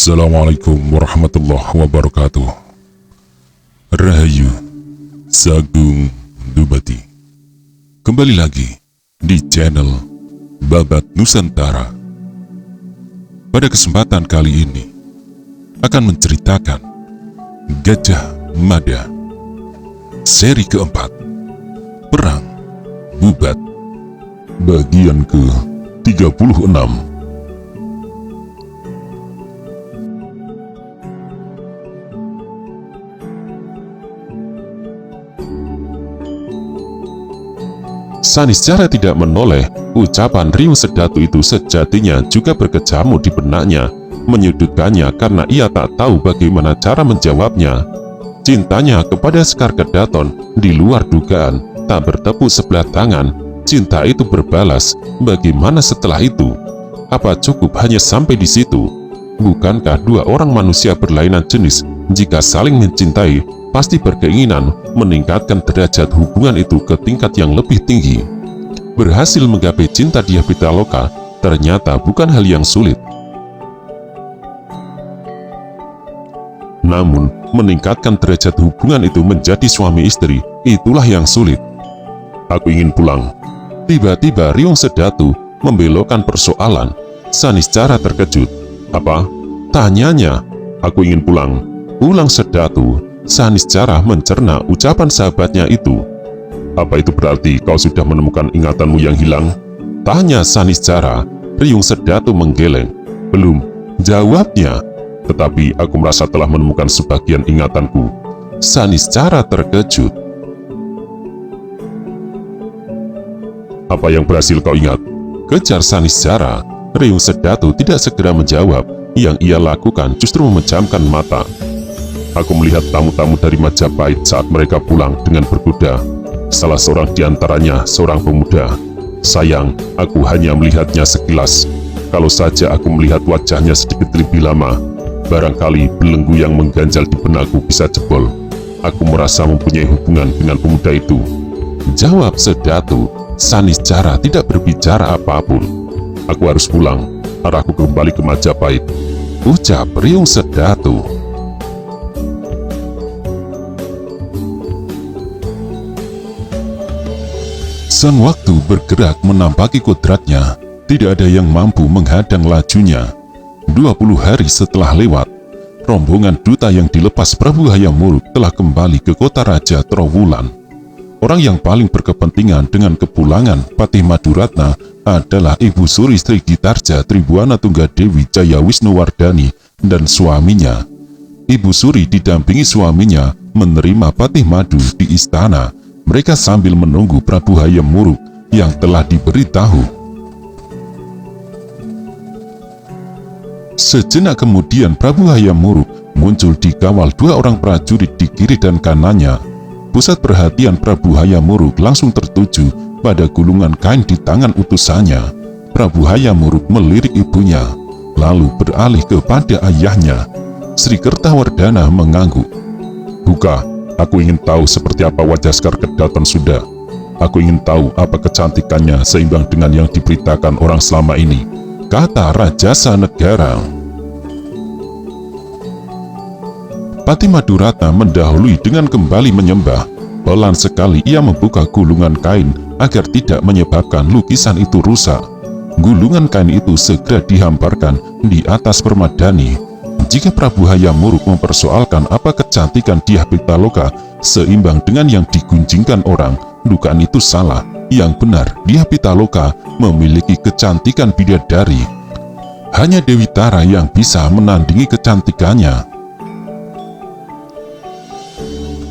Assalamualaikum warahmatullahi wabarakatuh. Rahayu Sagung Dubati. Kembali lagi di channel Babat Nusantara. Pada kesempatan kali ini akan menceritakan Gajah Mada seri keempat, Perang Bubat, bagian ke-36. Saniscara tidak menoleh. Ucapan Riung Sedatu itu sejatinya juga berkecamuk di benaknya, menyudutkannya karena ia tak tahu bagaimana cara menjawabnya. Cintanya kepada Sekar Kedaton di luar dugaan, tak bertepuk sebelah tangan. Cinta itu berbalas. Bagaimana setelah itu? Apa cukup hanya sampai di situ? Bukankah dua orang manusia berlainan jenis jika saling mencintai pasti berkeinginan meningkatkan derajat hubungan itu ke tingkat yang lebih tinggi? Berhasil menggapai cinta Dyah Pitaloka ternyata bukan hal yang sulit. Namun, meningkatkan derajat hubungan itu menjadi suami istri, itulah yang sulit. Aku ingin pulang. Tiba-tiba Riung Sedatu membelokkan persoalan. Saniscara terkejut. Apa? Tanyanya. Aku ingin pulang. Ulang Sedatu. Saniscara mencerna ucapan sahabatnya itu. Apa itu berarti kau sudah menemukan ingatanmu yang hilang? Tanya Saniscara. Riung Sedatu menggeleng. Belum, jawabnya. Tetapi aku merasa telah menemukan sebagian ingatanku. Saniscara terkejut. Apa yang berhasil kau ingat? Kejar Saniscara. Riung Sedatu tidak segera menjawab. Yang ia lakukan justru memejamkan mata. Aku melihat tamu-tamu dari Majapahit saat mereka pulang dengan berkuda. Salah seorang di antaranya seorang pemuda. Sayang, aku hanya melihatnya sekilas. Kalau saja aku melihat wajahnya sedikit lebih lama, barangkali belenggu yang mengganjal di benakku bisa jebol. Aku merasa mempunyai hubungan dengan pemuda itu. Jawab Sedatu. Saniscara tidak berbicara apapun. Aku harus pulang. Arahku kembali ke Majapahit. Ucap Riung Sedatu. Sang waktu bergerak menampaki kodratnya. Tidak ada yang mampu menghadang lajunya. 20 hari setelah lewat, rombongan duta yang dilepas Prabu Hayam Wuruk telah kembali ke kota Raja Trowulan. Orang yang paling berkepentingan dengan kepulangan Patih Maduratna adalah Ibu Suri Sri Gitarja Tribuana Tunggadewi Jaya Wisnuwardani dan suaminya. Ibu Suri didampingi suaminya menerima Patih Madu di istana. Mereka sambil menunggu Prabu Hayam Wuruk yang telah diberitahu. Sejenak kemudian Prabu Hayam Wuruk muncul dikawal dua orang prajurit di kiri dan kanannya. Pusat perhatian Prabu Hayam Wuruk langsung tertuju pada gulungan kain di tangan utusannya. Prabu Hayam Wuruk melirik ibunya, lalu beralih kepada ayahnya. Sri Kertawardhana mengangguk. Buka. Aku ingin tahu seperti apa wajah Sekar Kedaton Sunda. Aku ingin tahu apa kecantikannya seimbang dengan yang diberitakan orang selama ini, kata Rajasa Negara. Patih Maduratna mendahului dengan kembali menyembah. Pelan sekali ia membuka gulungan kain agar tidak menyebabkan lukisan itu rusak. Gulungan kain itu segera dihamparkan di atas permadani. Jika Prabu Hayam Wuruk mempersoalkan apa kecantikan Dyah Pitaloka seimbang dengan yang digunjingkan orang, dugaan itu salah. Yang benar, Dyah Pitaloka memiliki kecantikan bidadari. Hanya Dewi Tara yang bisa menandingi kecantikannya.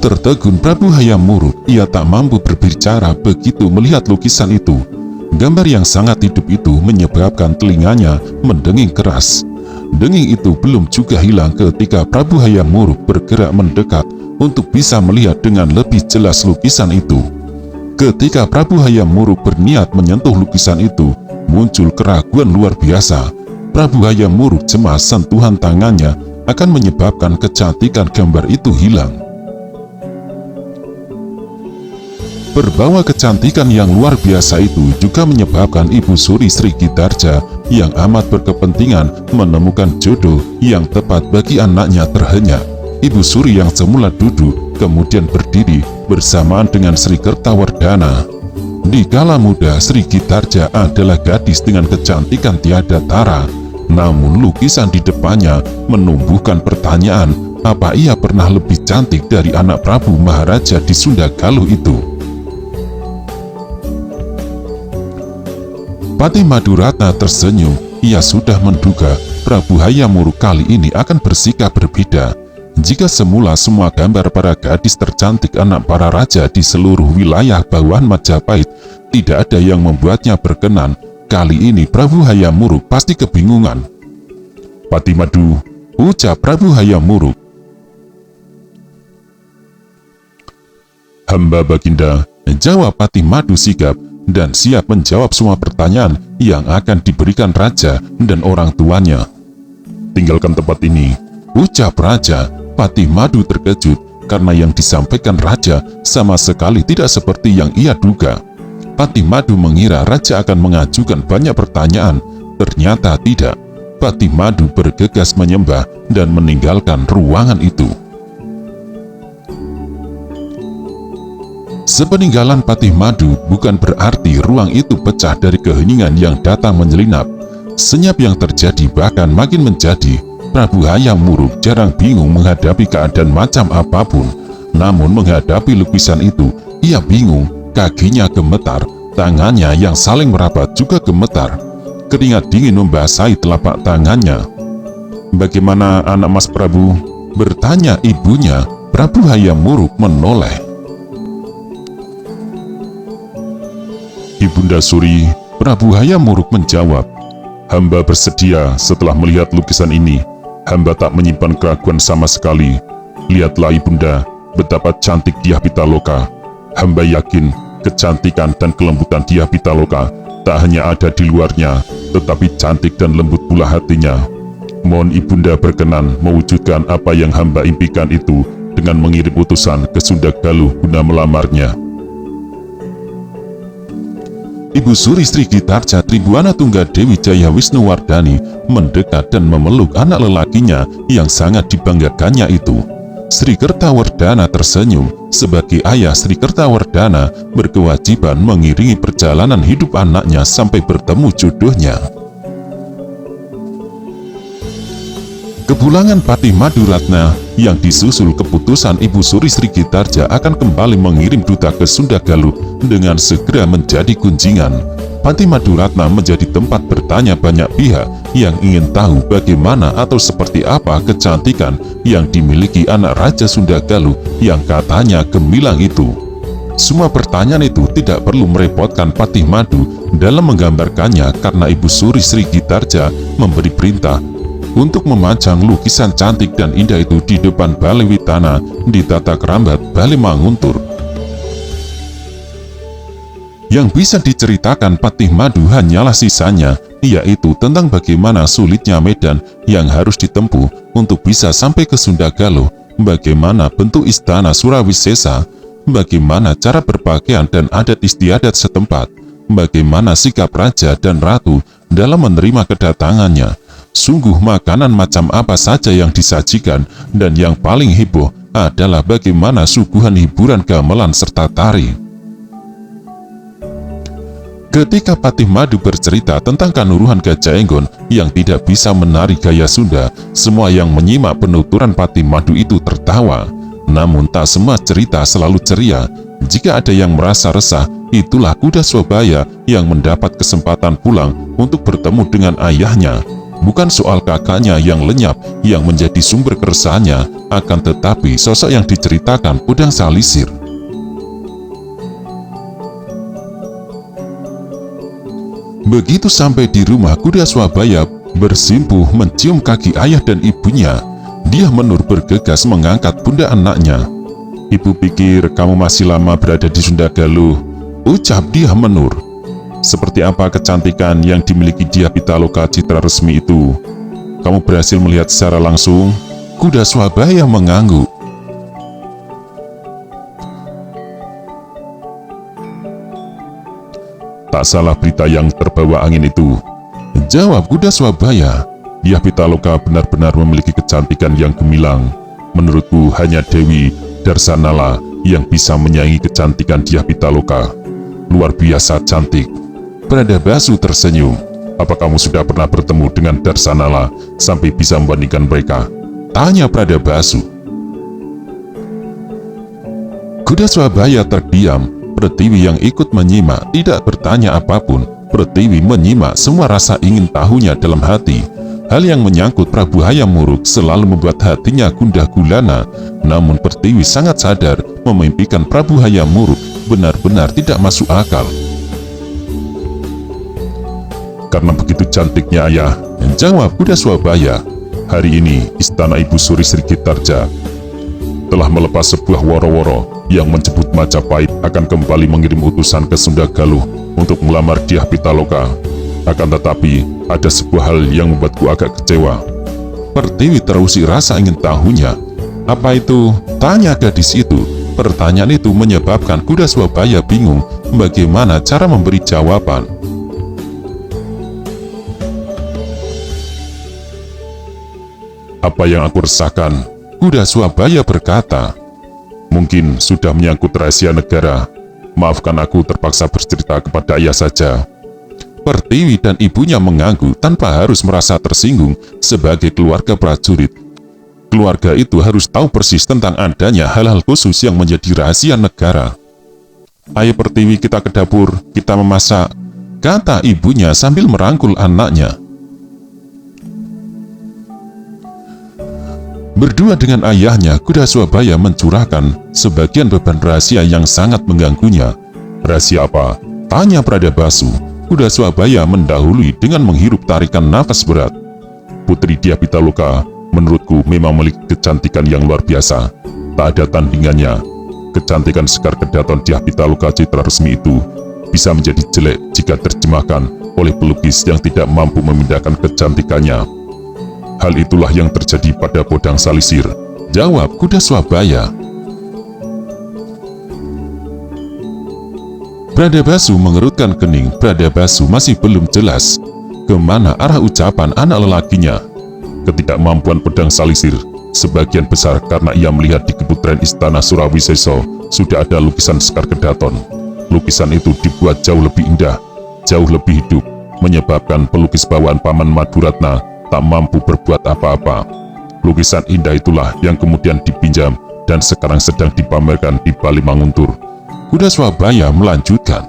Tertegun Prabu Hayam Wuruk, ia tak mampu berbicara begitu melihat lukisan itu. Gambar yang sangat hidup itu menyebabkan telinganya mendenging keras. Denging itu belum juga hilang ketika Prabu Hayam Wuruk bergerak mendekat untuk bisa melihat dengan lebih jelas lukisan itu. Ketika Prabu Hayam Wuruk berniat menyentuh lukisan itu, muncul keraguan luar biasa. Prabu Hayam Wuruk cemas sentuhan tangannya akan menyebabkan kecantikan gambar itu hilang. Berbawa kecantikan yang luar biasa itu juga menyebabkan Ibu Suri Sri Gitarja yang amat berkepentingan menemukan jodoh yang tepat bagi anaknya terhenyak. Ibu Suri yang semula duduk kemudian berdiri bersamaan dengan Sri Kertawardhana. Di kala muda, Sri Gitarja adalah gadis dengan kecantikan tiada tara. Namun lukisan di depannya menumbuhkan pertanyaan, apa ia pernah lebih cantik dari anak Prabu Maharaja di Sunda Galuh itu? Patih Maduratna tersenyum. Ia sudah menduga Prabu Hayam Wuruk kali ini akan bersikap berbeda. Jika semula semua gambar para gadis tercantik anak para raja di seluruh wilayah bawahan Majapahit tidak ada yang membuatnya berkenan, kali ini Prabu Hayam Wuruk pasti kebingungan. "Patih Madu," ucap Prabu Hayam Wuruk. "Hamba Baginda," jawab Patih Madu sigap, dan siap menjawab semua pertanyaan yang akan diberikan raja dan orang tuanya. "Tinggalkan tempat ini," ucap raja. Patih Madu terkejut karena yang disampaikan raja sama sekali tidak seperti yang ia duga. Patih Madu mengira raja akan mengajukan banyak pertanyaan, ternyata tidak. Patih Madu bergegas menyembah dan meninggalkan ruangan itu. Sepeninggalan Patih Madu bukan berarti ruang itu pecah dari keheningan yang datang menyelinap. Senyap yang terjadi bahkan makin menjadi. Prabu Hayam Wuruk jarang bingung menghadapi keadaan macam apapun. Namun menghadapi lukisan itu, ia bingung, kakinya gemetar, tangannya yang saling merapat juga gemetar. Keringat dingin membasahi telapak tangannya. "Bagaimana anak Mas Prabu?" bertanya ibunya. Prabu Hayam Wuruk menoleh. "Ibunda Suri," Prabu Hayam Wuruk menjawab, "hamba bersedia setelah melihat lukisan ini. Hamba tak menyimpan keraguan sama sekali. Lihatlah ibunda, betapa cantik Dyah Pitaloka. Hamba yakin kecantikan dan kelembutan Dyah Pitaloka tak hanya ada di luarnya, tetapi cantik dan lembut pula hatinya. Mohon ibunda berkenan mewujudkan apa yang hamba impikan itu dengan mengirim utusan ke Sunda Galuh guna melamarnya." Ibu Suri Sri Gitarja Tribuana Tunggadewi Jaya Wisnuwardhani mendekat dan memeluk anak lelakinya yang sangat dibanggakannya itu. Sri Kertawardhana tersenyum. Sebagai ayah, Sri Kertawardhana berkewajiban mengiringi perjalanan hidup anaknya sampai bertemu jodohnya. Kepulangan Patih Maduratna yang disusul keputusan Ibu Suri Sri Gitarja akan kembali mengirim duta ke Sunda Galuh dengan segera menjadi kunjingan. Patih Maduratna menjadi tempat bertanya banyak pihak yang ingin tahu bagaimana atau seperti apa kecantikan yang dimiliki anak Raja Sunda Galuh yang katanya gemilang itu. Semua pertanyaan itu tidak perlu merepotkan Patih Madu dalam menggambarkannya karena Ibu Suri Sri Gitarja memberi perintah untuk memajang lukisan cantik dan indah itu di depan Balai Witana di Tata Kerambat Balai Manguntur. Yang bisa diceritakan Patih Madu hanyalah sisanya, yaitu tentang bagaimana sulitnya medan yang harus ditempuh untuk bisa sampai ke Sunda Galuh, bagaimana bentuk istana Surawisesa, bagaimana cara berpakaian dan adat istiadat setempat, bagaimana sikap raja dan ratu dalam menerima kedatangannya. Sungguh makanan macam apa saja yang disajikan, dan yang paling heboh adalah bagaimana suguhan hiburan gamelan serta tari. Ketika Patih Madu bercerita tentang Kanuruhan Gajah Enggon yang tidak bisa menari gaya Sunda, semua yang menyimak penuturan Patih Madu itu tertawa. Namun tak semua cerita selalu ceria. Jika ada yang merasa resah, itulah Kuda Swabaya yang mendapat kesempatan pulang untuk bertemu dengan ayahnya. Bukan soal kakaknya yang lenyap yang menjadi sumber keresahannya, akan tetapi sosok yang diceritakan Podang Salisir. Begitu sampai di rumah, Kuda Swabaya bersimpuh mencium kaki ayah dan ibunya. Dyah Menur bergegas mengangkat pundak anaknya. "Ibu pikir kamu masih lama berada di Sunda Galuh," ucap Dyah Menur. "Seperti apa kecantikan yang dimiliki Dyah Pitaloka citra resmi itu? Kamu berhasil melihat secara langsung?" Kuda Swabaya mengangguk. "Tak salah berita yang terbawa angin itu," Jawab kuda Swabaya. Dyah Pitaloka benar-benar memiliki kecantikan yang gemilang. Menurutku hanya Dewi Darsanala yang bisa menyaingi kecantikan Dyah Pitaloka. Luar biasa cantik. Pradabasu tersenyum. Apa kamu sudah pernah bertemu dengan Darsanala sampai bisa membandingkan mereka? Tanya Pradabasu. Kuda Swabaya terdiam. Pertiwi yang ikut menyimak tidak bertanya apapun. Pertiwi menyimak semua rasa ingin tahunya dalam hati. Hal yang menyangkut Prabu Hayam Wuruk selalu membuat hatinya gundah gulana. Namun Pertiwi sangat sadar memimpikan Prabu Hayam Wuruk benar-benar tidak masuk akal. Karena begitu cantiknya ayah, jawab kuda Swabaya. Hari ini istana Ibu Suri Sri Gitarja telah melepas sebuah woro-woro yang menyebut Majapahit akan kembali mengirim utusan ke Sunda Galuh untuk melamar Dyah Pitaloka. Akan tetapi, ada sebuah hal yang membuatku agak kecewa. Pertiwi terusik rasa ingin tahunya. Apa itu? Tanya gadis itu. Pertanyaan itu menyebabkan kuda Swabaya bingung bagaimana cara memberi jawaban. Apa yang aku resahkan? Kuda Swabaya berkata. Mungkin sudah menyangkut rahasia negara. Maafkan aku terpaksa bercerita kepada ayah saja. Pertiwi dan ibunya mengangguk tanpa harus merasa tersinggung sebagai keluarga prajurit. Keluarga itu harus tahu persis tentang adanya hal-hal khusus yang menjadi rahasia negara. Ayo Pertiwi, kita ke dapur, kita memasak, kata ibunya sambil merangkul anaknya. Berdua dengan ayahnya, kuda Swabaya mencurahkan sebagian beban rahasia yang sangat mengganggunya. Rahasia apa? Tanya Pradabasu. Kuda Swabaya mendahului dengan menghirup tarikan nafas berat. Putri Dyah Pitaloka menurutku memang memiliki kecantikan yang luar biasa. Tak ada tandingannya. Kecantikan Sekar Kedaton Dyah Pitaloka Citra Resmi itu bisa menjadi jelek jika terjemahkan oleh pelukis yang tidak mampu memindahkan kecantikannya. Hal itulah yang terjadi pada Podang Salisir. Jawab kuda Swabaya. Pradabasu mengerutkan kening. Pradabasu masih belum jelas kemana arah ucapan anak lelakinya. Ketidakmampuan Pedang Salisir sebagian besar karena ia melihat di keputren istana Surawisesa sudah ada lukisan Sekar Kedaton. Lukisan itu dibuat jauh lebih indah, jauh lebih hidup, menyebabkan pelukis bawaan Paman Maduratna tak mampu berbuat apa-apa. Lukisan indah itulah yang kemudian dipinjam dan sekarang sedang dipamerkan di Bali Manguntur. Kuda Swabaya melanjutkan.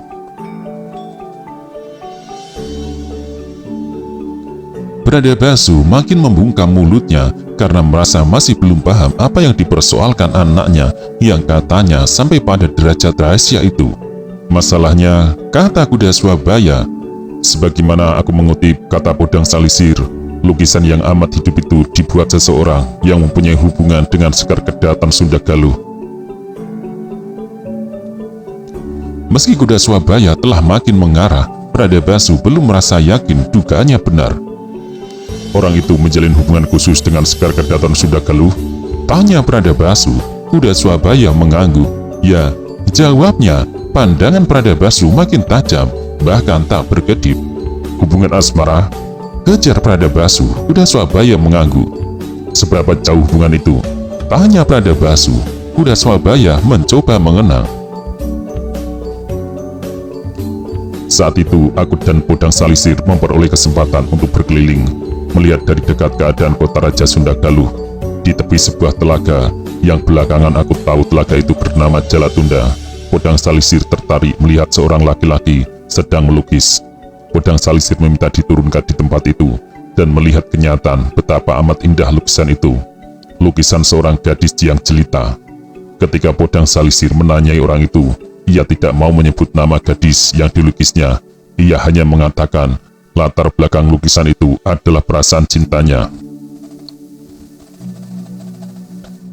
Pradabasu makin membungkam mulutnya karena merasa masih belum paham apa yang dipersoalkan anaknya yang katanya sampai pada derajat rahasia itu. Masalahnya, kata kuda Swabaya, sebagaimana aku mengutip kata Podang Salisir, lukisan yang amat hidup itu dibuat seseorang yang mempunyai hubungan dengan Sekar Kedaton Sunda Galuh. Meski kuda Swabaya telah makin mengarah, Pradabasu belum merasa yakin dugaannya benar. Orang itu menjalin hubungan khusus dengan Sekar Kedaton Sunda Galuh? Tanya Pradabasu. Kuda Swabaya mengangguk. Ya, jawabnya. Pandangan Pradabasu makin tajam, bahkan tak berkedip. Hubungan asmara? Kejar Pradabasu. Kuda Swabaya mengangguk. Seberapa jauh hubungan itu? Tanya Pradabasu. Kuda Swabaya mencoba mengenang. Saat itu, aku dan Podang Salisir memperoleh kesempatan untuk berkeliling, melihat dari dekat keadaan kota Raja Sunda Galuh. Di tepi sebuah telaga, yang belakangan aku tahu telaga itu bernama Jalatunda, Podang Salisir tertarik melihat seorang laki-laki sedang melukis. Podang Salisir meminta diturunkan di tempat itu, dan melihat kenyataan betapa amat indah lukisan itu. Lukisan seorang gadis yang jelita. Ketika Podang Salisir menanyai orang itu, ia tidak mau menyebut nama gadis yang dilukisnya. Ia hanya mengatakan latar belakang lukisan itu adalah perasaan cintanya.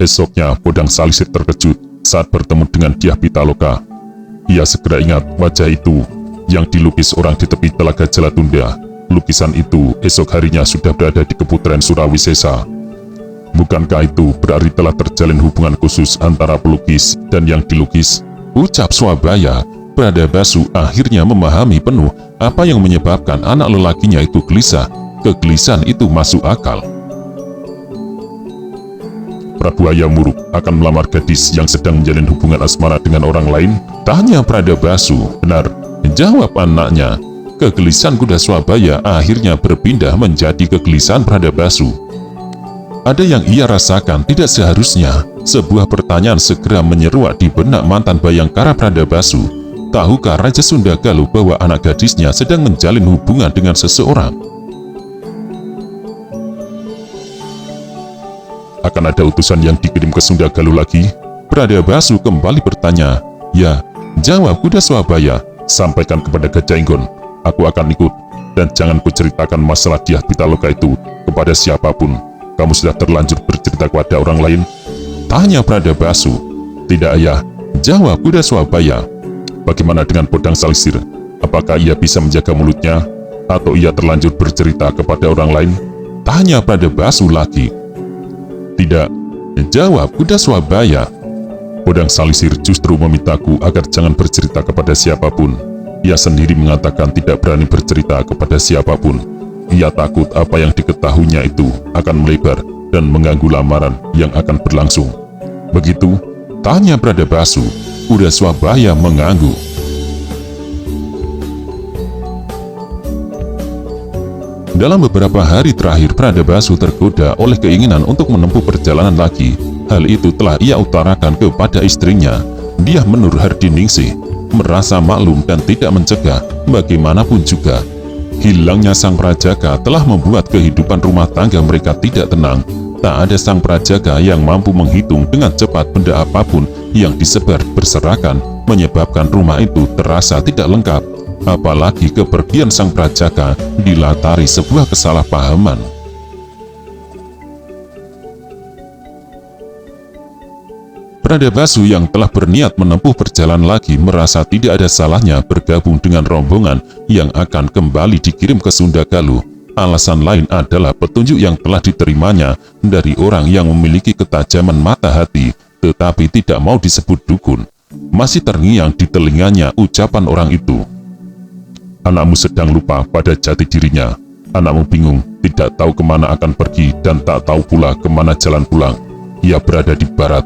Esoknya, Podang Salisir terkejut saat bertemu dengan Dyah Pitaloka. Ia segera ingat wajah itu yang dilukis orang di tepi telaga Jalatunda. Lukisan itu esok harinya sudah berada di keputren Surawisesa. Bukankah itu berarti telah terjalin hubungan khusus antara pelukis dan yang dilukis? Ucap Swabaya. Pradabasu akhirnya memahami penuh apa yang menyebabkan anak lelakinya itu gelisah. Kegelisahan itu masuk akal. Prabu Ayamuruk akan melamar gadis yang sedang menjalin hubungan asmara dengan orang lain? Tanya Pradabasu. Benar, jawab anaknya. Kegelisahan kuda Swabaya akhirnya berpindah menjadi kegelisahan Pradabasu. Ada yang ia rasakan tidak seharusnya. Sebuah pertanyaan segera menyeruak di benak mantan Bayangkara Pradabasu. Tahukah Raja Sundagalu bahwa anak gadisnya sedang menjalin hubungan dengan seseorang? Akan ada utusan yang dikirim ke Sundagalu lagi? Pradabasu kembali bertanya. Ya, jawab kuda Swabaya. Sampaikan kepada Gajah Inggon, aku akan ikut. Dan jangan kuceritakan masalah Dyah Pitaloka itu kepada siapapun. Kamu sudah terlanjur bercerita kepada orang lain? Tanya Pradabasu. Tidak, ayah, jawab kuda Swabaya. Bagaimana dengan Podang Salisir? Apakah ia bisa menjaga mulutnya? Atau ia terlanjur bercerita kepada orang lain? Tanya Pradabasu lagi. Tidak, jawab kuda Swabaya. Podang Salisir justru memintaku agar jangan bercerita kepada siapapun. Ia sendiri mengatakan tidak berani bercerita kepada siapapun. Ia takut apa yang diketahuinya itu akan melebar dan mengganggu lamaran yang akan berlangsung. Begitu? Tanya Pradabasu. Kuda Swabaya mengangguk. Dalam beberapa hari terakhir, Pradabasu tergoda oleh keinginan untuk menempuh perjalanan lagi. Hal itu telah ia utarakan kepada istrinya, Dyah Menur Hardiningsih, merasa maklum dan tidak mencegah. Bagaimanapun juga, hilangnya sang prajaga telah membuat kehidupan rumah tangga mereka tidak tenang. Tak ada sang prajaga yang mampu menghitung dengan cepat benda apapun yang disebar berserakan, menyebabkan rumah itu terasa tidak lengkap. Apalagi kepergian sang prajaga dilatari sebuah kesalahpahaman. Pradabasu yang telah berniat menempuh perjalanan lagi merasa tidak ada salahnya bergabung dengan rombongan yang akan kembali dikirim ke Sundagalu. Alasan lain adalah petunjuk yang telah diterimanya dari orang yang memiliki ketajaman mata hati, tetapi tidak mau disebut dukun. Masih terngiang di telinganya ucapan orang itu. Anakmu sedang lupa pada jati dirinya. Anakmu bingung, tidak tahu kemana akan pergi dan tak tahu pula kemana jalan pulang. Ia berada di barat,